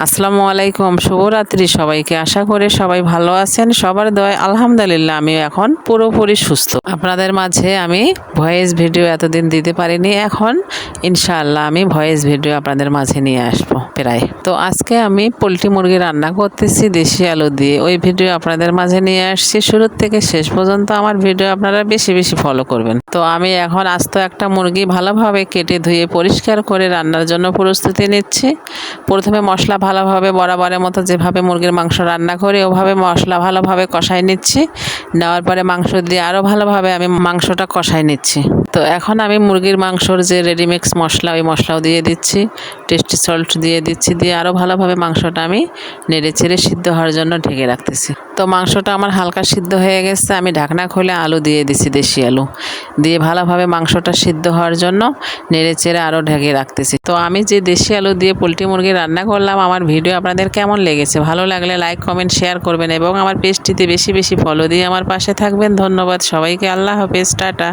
আসসালামু আলাইকুম, শুভরাত্রি সবাইকে। আশা করি সবাই ভালো আছেন। সবার দয়ায় আলহামদুলিল্লাহ আমি এখন পুরোপুরি সুস্থ। আপনাদের মাঝে আমি ভয়েস ভিডিও এতদিন দিতে পারিনি, এখন ইনশাআল্লাহ আমি ভয়েস ভিডিও আপনাদের মাঝে নিয়ে আসবো প্রায়। তো আজকে আমি পোলট্রি মুরগি রান্না করতেছি দেশি আলু দিয়ে, ওই ভিডিও আপনাদের মাঝে নিয়ে আসছি। শুরু থেকে শেষ পর্যন্ত আমার ভিডিও আপনারা বেশি বেশি ফলো করবেন। তো আমি এখন আস্ত একটা মুরগি ভালোভাবে কেটে ধুয়ে পরিষ্কার করে রান্নার জন্য প্রস্তুতি নিচ্ছি। প্রথমে মশলা ভালোভাবে বরাবরের মতো যেভাবে মুরগির মাংস রান্না করি ওভাবে মশলা ভালোভাবে কষাই নিচ্ছি। নেওয়ার পরে মাংস দিয়ে আরও ভালোভাবে আমি মাংসটা কষাই নিচ্ছি। তো এখন আমি মুরগির মাংসর যে রেডিমিক্স মশলা, ওই মশলাও দিয়ে দিচ্ছি, টেস্টি সল্ট দিয়ে দিচ্ছি, দিয়ে আরও ভালোভাবে মাংসটা আমি নেড়ে চেড়ে সিদ্ধ হওয়ার জন্য ঢেকে রাখতেছি। তো মাংসটা আমার হালকা সিদ্ধ হয়ে গেছে, আমি ঢাকনা খুলে আলু দিয়ে দিচ্ছি, দেশি আলু দিয়ে ভালোভাবে মাংসটা সিদ্ধ হওয়ার জন্য নেড়ে চেড়ে আরও ঢেকে রাখতেছি। তো আমি যে দেশি আলু দিয়ে পোলট্রি মুরগি রান্না করলাম, আমার ভিডিও আপনাদের কেমন লেগেছে? ভালো লাগলে লাইক কমেন্ট শেয়ার করবেন এবং আমার পেজটিতে বেশি বেশি ফলো দিয়ে আমার পাশে থাকবেন। ধন্যবাদ সবাইকে। আল্লাহ হাফেজ, টাটা।